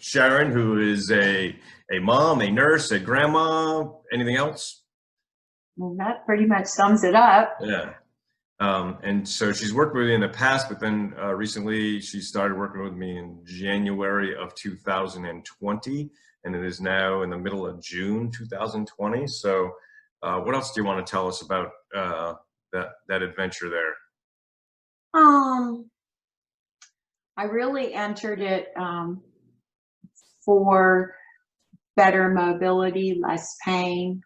Sharon, who is a mom, a nurse, a grandma. Anything else? Well, that pretty much sums it up. Yeah. And so she's worked with me in the past, but then recently she started working with me in January of 2020, and it is now in the middle of June 2020. So what else do you want to tell us about that adventure there? I really entered it for better mobility, less pain,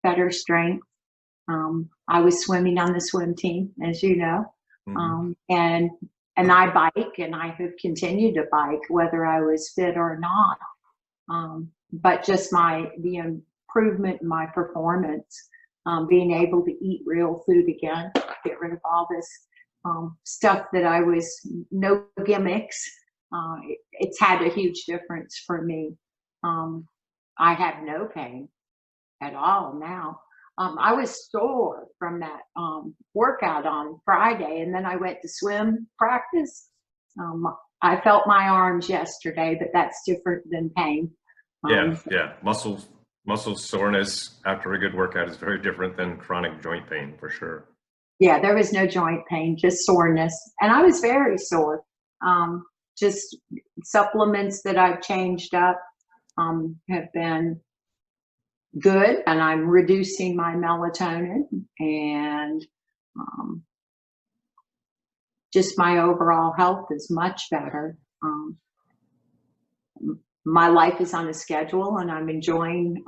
better strength. I was swimming on the swim team, as you know, and I bike, and I have continued to bike whether I was fit or not. But just the improvement in my performance, being able to eat real food again, get rid of all this stuff that I was no gimmicks. It's had a huge difference for me. I have no pain at all now. I was sore from that workout on Friday, and then I went to swim practice. I felt my arms yesterday, but that's different than pain. Yeah. Muscle soreness after a good workout is very different than chronic joint pain, for sure. Yeah, there was no joint pain, just soreness. And I was very sore. Just supplements that I've changed up have been good, and I'm reducing my melatonin, and just my overall health is much better. My life is on a schedule, and I'm enjoying,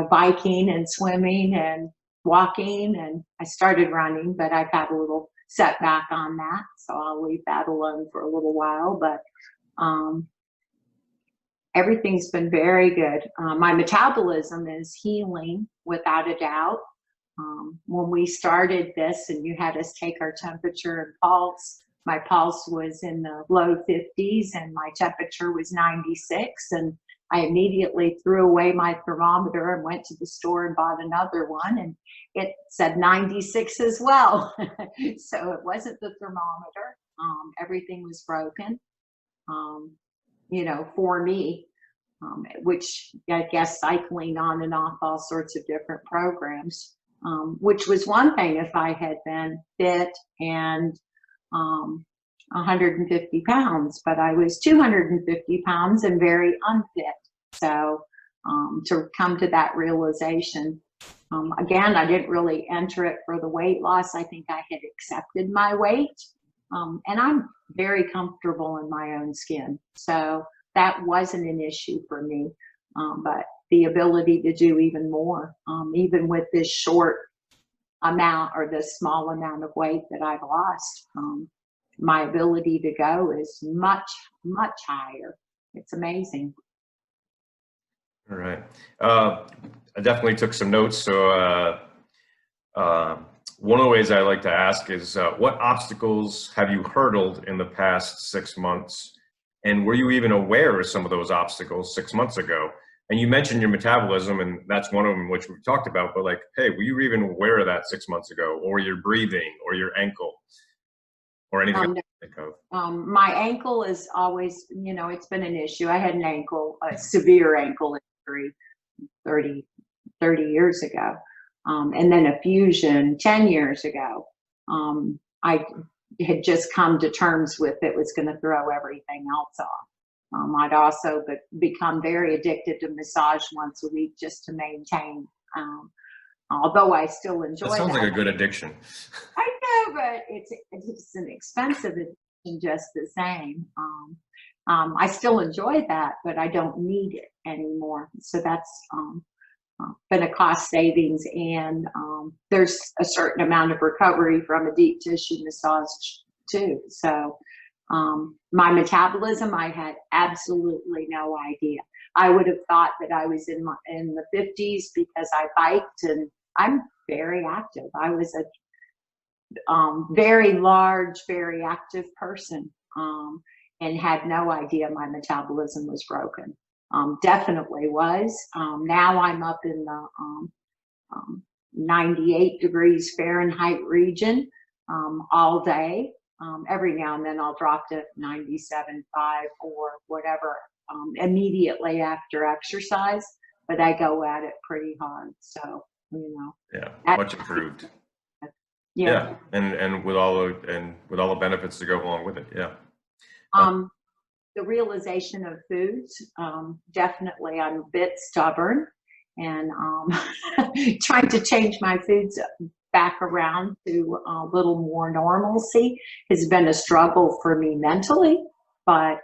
biking and swimming and walking, and I started running, but I've had a little setback on that, so I'll leave that alone for a little while. But everything's been very good. My metabolism is healing without a doubt. When we started this and you had us take our temperature and pulse, my pulse was in the low 50s and my temperature was 96. And I immediately threw away my thermometer and went to the store and bought another one, and it said 96 as well. So it wasn't the thermometer. Everything was broken, for me, which I guess cycling on and off all sorts of different programs, which was one thing if I had been fit and 150 pounds, but I was 250 pounds and very unfit. So to come to that realization, again, I didn't really enter it for the weight loss. I think I had accepted my weight, and I'm very comfortable in my own skin. So that wasn't an issue for me, but the ability to do even more, even with this short amount or this small amount of weight that I've lost, my ability to go is much, much higher. It's amazing. All right. I definitely took some notes. So one of the ways I like to ask is, what obstacles have you hurdled in the past 6 months? And were you even aware of some of those obstacles 6 months ago? And you mentioned your metabolism, and that's one of them which we've talked about, but like, hey, were you even aware of that 6 months ago, or your breathing, or your ankle, or anything else you think of? My ankle is always, it's been an issue. I had a severe ankle injury 30 years ago. And then a fusion 10 years ago. I had just come to terms with it was going to throw everything else off. I'd also become very addicted to massage once a week just to maintain, although I still enjoy that. Sounds like a good addiction. I know, but it's an expensive addiction just the same. I still enjoy that, but I don't need it anymore. So that's been a cost savings, and there's a certain amount of recovery from a deep tissue massage too. So my metabolism, I had absolutely no idea. I would have thought that I was in the 50s because I biked, and I'm very active. I was a very large, very active person, and had no idea my metabolism was broken. Definitely was. Now I'm up in the 98 degrees Fahrenheit region all day. Every now and then I'll drop to 97.5 or whatever immediately after exercise, but I go at it pretty hard. So, Yeah, that, much improved. yeah. Yeah, and with all the benefits to go along with it. Yeah. Um, the realization of foods, definitely I'm a bit stubborn, and trying to change my foods back around to a little more normalcy has been a struggle for me mentally, but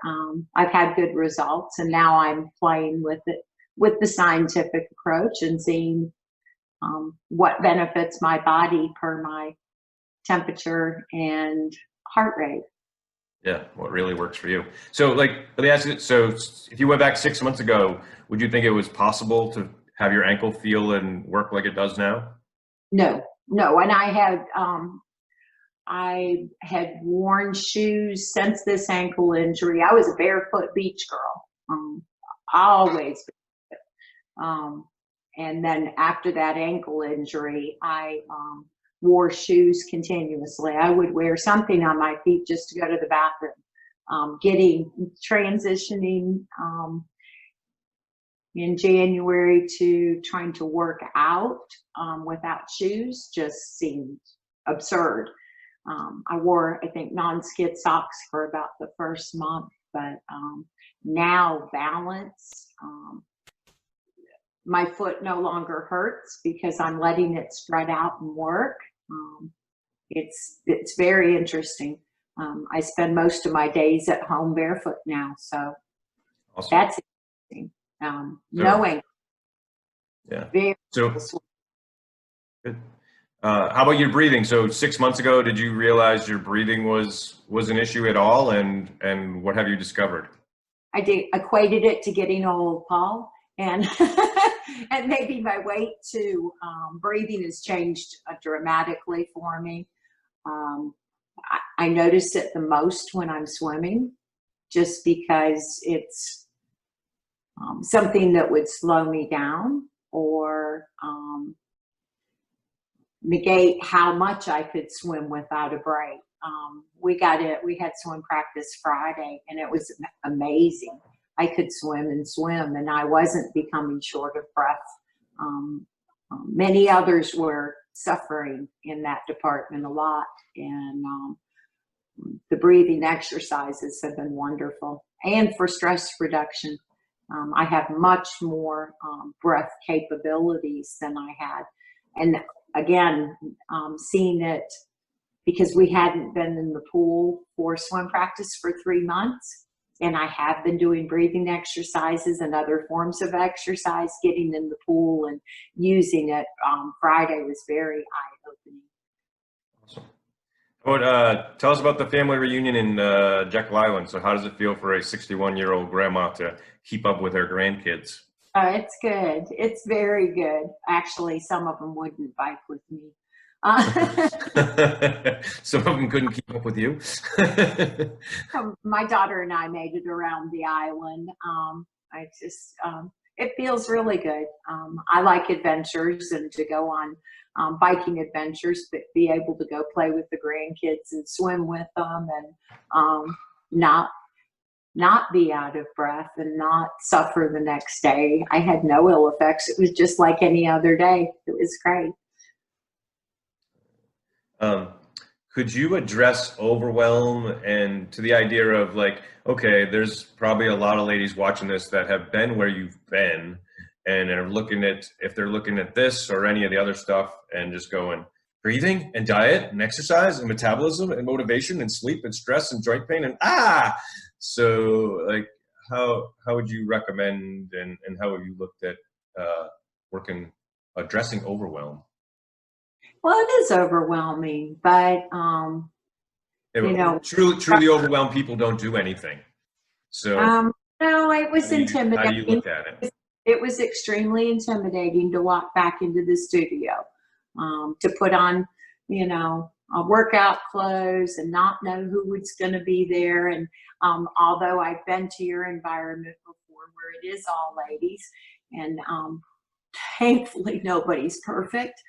I've had good results, and now I'm playing with it with the scientific approach and seeing what benefits my body per my temperature and heart rate. Yeah, what really works for you. So, like, let me ask you, so if you went back 6 months ago, would you think it was possible to have your ankle feel and work like it does now? No, no, and I had worn shoes since this ankle injury. I was a barefoot beach girl, always. Um, and then after that ankle injury, I wore shoes continuously. I would wear something on my feet just to go to the bathroom. Transitioning in January to trying to work out without shoes just seemed absurd. I wore, I think, non-skid socks for about the first month, but now balance. My foot no longer hurts because I'm letting it spread out and work. It's very interesting. I spend most of my days at home barefoot now, so Awesome. that's interesting. Knowing Yeah. very So, good. How about your breathing? So 6 months ago, did you realize your breathing was an issue at all, and what have you discovered? I equated it to getting old, Paul, and and maybe my weight too. Breathing has changed dramatically for me. Um, I notice it the most when I'm swimming, just because it's something that would slow me down or negate how much I could swim without a break. We had swim practice Friday, and it was amazing. I could swim and swim, and I wasn't becoming short of breath. Many others were suffering in that department a lot, and the breathing exercises have been wonderful. And for stress reduction, I have much more breath capabilities than I had. And again, seeing it, because we hadn't been in the pool for swim practice for 3 months, and I have been doing breathing exercises and other forms of exercise, getting in the pool and using it. Friday was very eye-opening. Awesome. Tell us about the family reunion in Jekyll Island. So how does it feel for a 61-year-old grandma to keep up with her grandkids? It's good. It's very good. Actually, some of them wouldn't bike with me. Some of them couldn't keep up with you. My daughter and I made it around the island. It feels really good. I like adventures and to go on biking adventures, but be able to go play with the grandkids and swim with them, and not be out of breath and not suffer the next day. I had no ill effects. It was just like any other day. It was great. Could you address overwhelm and to the idea of like, okay, there's probably a lot of ladies watching this that have been where you've been and are looking at, if they're looking at this or any of the other stuff and just going, breathing and diet and exercise and metabolism and motivation and sleep and stress and joint pain and so like how would you recommend and how have you looked at addressing overwhelm? Well, it is overwhelming, but truly overwhelmed people don't do anything. So no, it was intimidating. How do you look at it? It was extremely intimidating to walk back into the studio, to put on, workout clothes and not know who was going to be there. And although I've been to your environment before where it is all ladies, and thankfully nobody's perfect,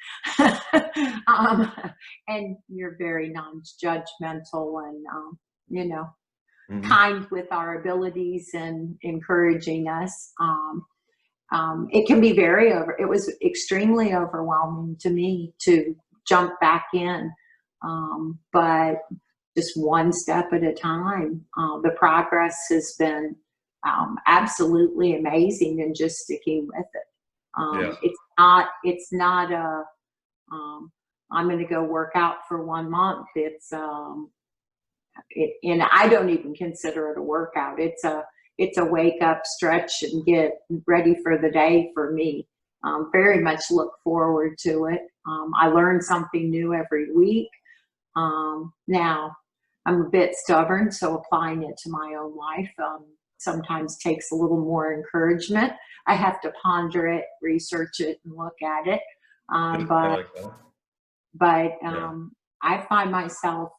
and you're very non-judgmental, and kind with our abilities and encouraging us. It can be it was extremely overwhelming to me to jump back in. But just one step at a time. The progress has been absolutely amazing, and just sticking with it. Yeah. It's not a, I'm going to go work out for 1 month. And I don't even consider it a workout. It's a wake up, stretch, and get ready for the day for me. Very much look forward to it. I learn something new every week. Now, I'm a bit stubborn, so applying it to my own life sometimes takes a little more encouragement. I have to ponder it, research it, and look at it. I But like that. but Yeah. I find myself,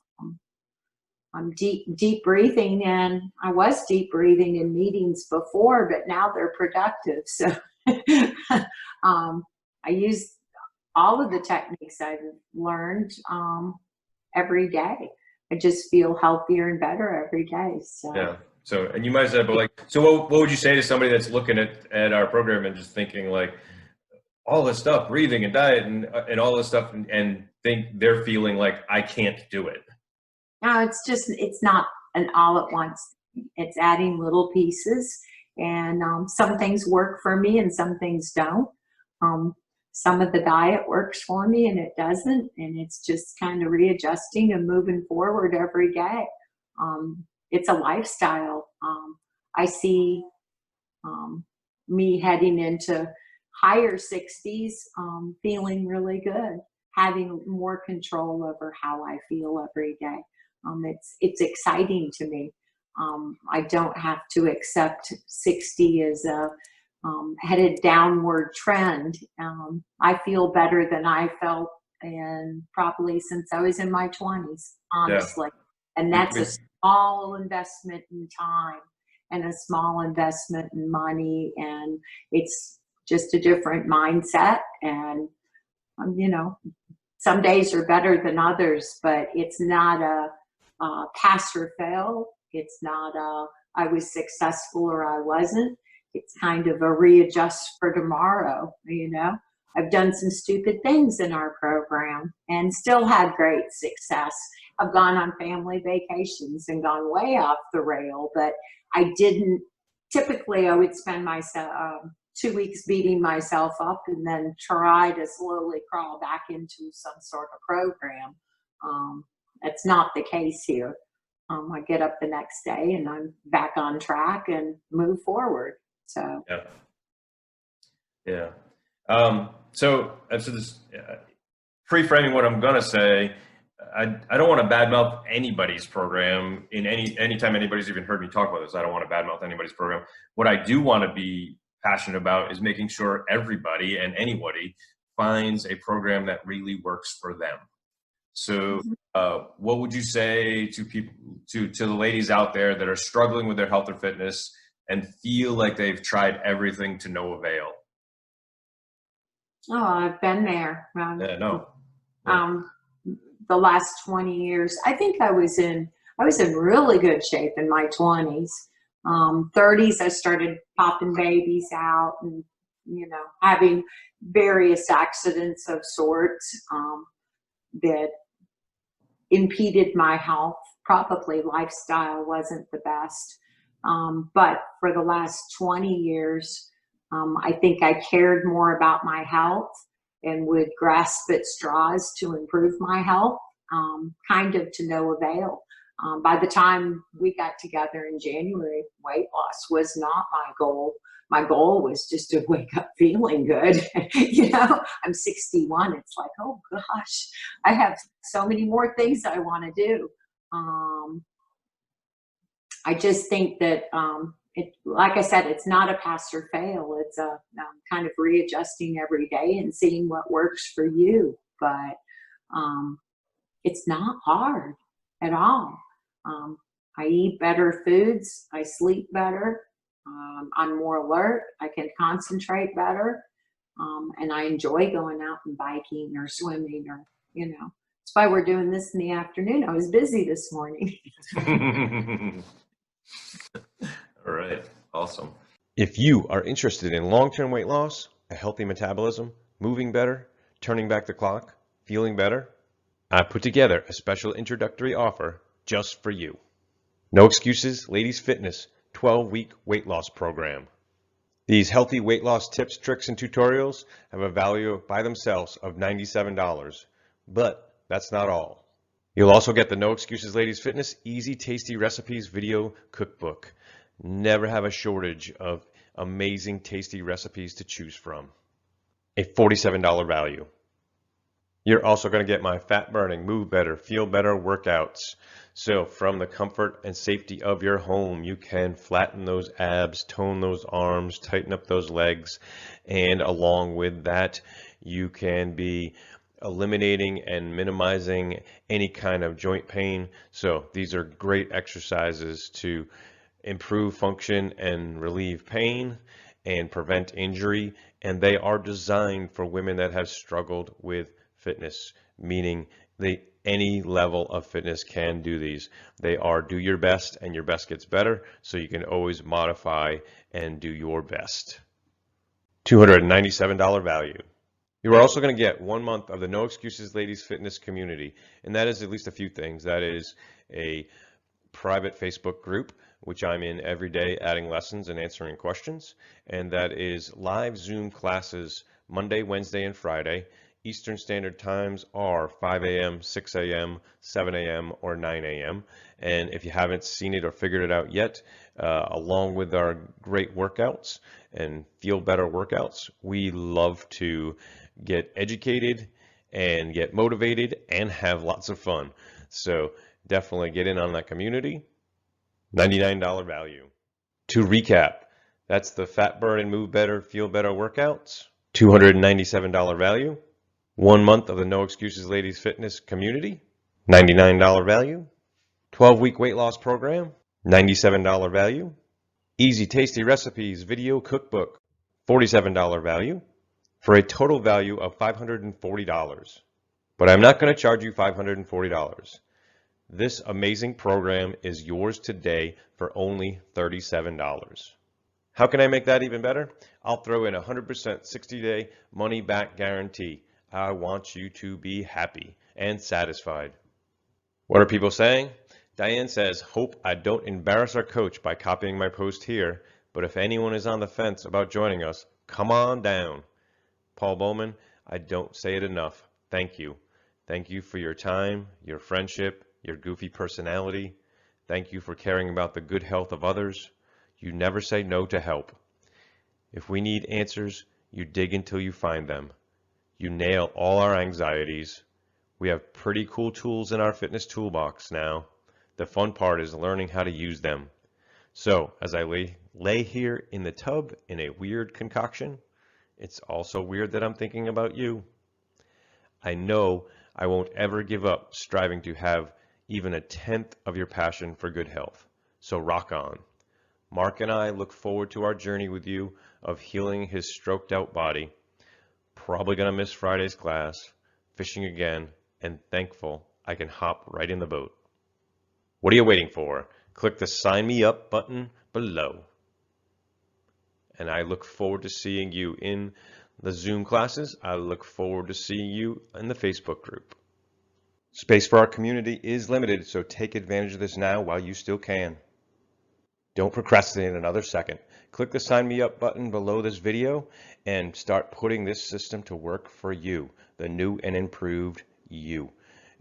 I'm deep breathing, and I was deep breathing in meetings before, but now they're productive. So I use all of the techniques I've learned every day. I just feel healthier and better every day. So Yeah. So, and you might have said, but like, so what would you say to somebody that's looking at our program and just thinking like all this stuff, breathing and diet and all this stuff, and think they're feeling like I can't do it? no, it's not an all at once. It's adding little pieces, and some things work for me and some things don't. Um, some of the diet works for me and it doesn't, and it's just kind of readjusting and moving forward every day. It's a lifestyle. I see me heading into higher 60s, feeling really good, having more control over how I feel every day. It's exciting to me. I don't have to accept 60 as a headed downward trend. I feel better than I felt and probably since I was in my 20s, Yeah. honestly. And that's a small investment in time and a small investment in money, and it's just a different mindset. And you know, some days are better than others, but it's not a pass or fail. It's not a I was successful or I wasn't. It's kind of a readjust for tomorrow. I've done some stupid things in our program and still had great success. I've gone on family vacations and gone way off the rail, but I didn't. Typically, I would spend myself 2 weeks beating myself up and then try to slowly crawl back into some sort of program. That's not the case here. I get up the next day and I'm back on track and move forward. So Yeah. Yeah. So this pre-framing what I'm gonna say, I don't want to badmouth anybody's program in anytime anybody's even heard me talk about this. I don't want to badmouth anybody's program. What I do want to be passionate about is making sure everybody and anybody finds a program that really works for them. So, what would you say to people, to the ladies out there that are struggling with their health or fitness and feel like they've tried everything to no avail? oh, I've been there. Yeah, no. Yeah. The last 20 years, I think I was in really good shape in my 20s. 30s, I started popping babies out and having various accidents of sorts that impeded my health. Probably lifestyle wasn't the best. But for the last 20 years, I think I cared more about my health and would grasp at straws to improve my health, kind of to no avail. By the time we got together in January, weight loss was not my goal. My goal was just to wake up feeling good. I'm 61. It's like, oh gosh, I have so many more things I want to do. I just think that like I said, it's not a pass or fail. It's a kind of readjusting every day and seeing what works for you. But it's not hard at all. I eat better foods. I sleep better. I'm more alert. I can concentrate better. And I enjoy going out and biking or swimming that's why we're doing this in the afternoon. I was busy this morning. All right. Awesome. If you are interested in long-term weight loss, a healthy metabolism, moving better, turning back the clock, feeling better, I put together a special introductory offer just for you. No Excuses Ladies Fitness 12-week weight loss program. These healthy weight loss tips, tricks, and tutorials have a value by themselves of $97, but that's not all. You'll also get the No Excuses Ladies Fitness Easy Tasty Recipes video cookbook. Never have a shortage of amazing tasty recipes to choose from. A $47 value. You're also going to get my fat burning, move better, feel better workouts. So from the comfort and safety of your home, you can flatten those abs, tone those arms, tighten up those legs, and along with that, you can be eliminating and minimizing any kind of joint pain. So these are great exercises to improve function and relieve pain and prevent injury, and they are designed for women that have struggled with fitness, meaning any level of fitness can do these. They are do your best and your best gets better, so you can always modify and do your best. $297 value. You are also going to get 1 month of the No Excuses Ladies Fitness community, and that is at least a few things. That is a private Facebook group, which I'm in every day adding lessons and answering questions, and that is live Zoom classes Monday, Wednesday, and Friday. Eastern Standard Times are 5 a.m., 6 a.m., 7 a.m., or 9 a.m. And if you haven't seen it or figured it out yet, along with our great workouts and feel better workouts, we love to get educated and get motivated and have lots of fun. So definitely get in on that community. $99 value. To recap, that's the Fat Burn and Move Better, Feel Better workouts. $297 value. 1 month of the No Excuses Ladies Fitness community, $99 value. 12-week weight loss program, $97 value. Easy Tasty Recipes video cookbook, $47 value, for a total value of $540. But I'm not going to charge you $540. This amazing program is yours today for only $37. How can I make that even better? I'll throw in a 100% 60-day money-back guarantee. I want you to be happy and satisfied. What are people saying? Diane says, hope I don't embarrass our coach by copying my post here, but if anyone is on the fence about joining us, come on down. Paul Bowman, I don't say it enough. Thank you. Thank you for your time, your friendship, your goofy personality. Thank you for caring about the good health of others. You never say no to help. If we need answers, you dig until you find them. You nail all our anxieties. We have pretty cool tools in our fitness toolbox now. The fun part is learning how to use them. So as I lay here in the tub in a weird concoction, it's also weird that I'm thinking about you. I know I won't ever give up striving to have even a tenth of your passion for good health. So rock on. Mark and I look forward to our journey with you of healing his stroked out body. Probably going to miss Friday's class, fishing again, and thankful I can hop right in the boat. What are you waiting for? Click the Sign Me Up button below. And I look forward to seeing you in the Zoom classes. I look forward to seeing you in the Facebook group. Space for our community is limited, so take advantage of this now while you still can. Don't procrastinate another second. Click the Sign Me Up button below this video and start putting this system to work for you, the new and improved you.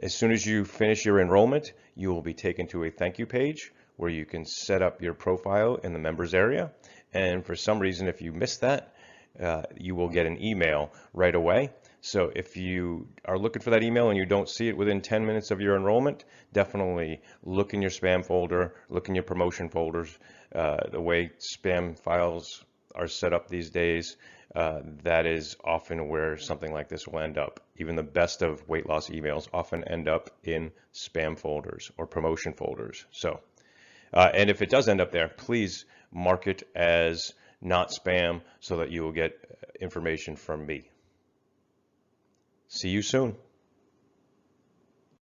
As soon as you finish your enrollment, you will be taken to a thank you page where you can set up your profile in the members area. And for some reason, if you missed that, you will get an email right away. So if you are looking for that email and you don't see it within 10 minutes of your enrollment, definitely look in your spam folder, look in your promotion folders. The way spam files are set up these days, that is often where something like this will end up. Even the best of weight loss emails often end up in spam folders or promotion folders. So, and if it does end up there, please mark it as not spam so that you will get information from me. See you soon.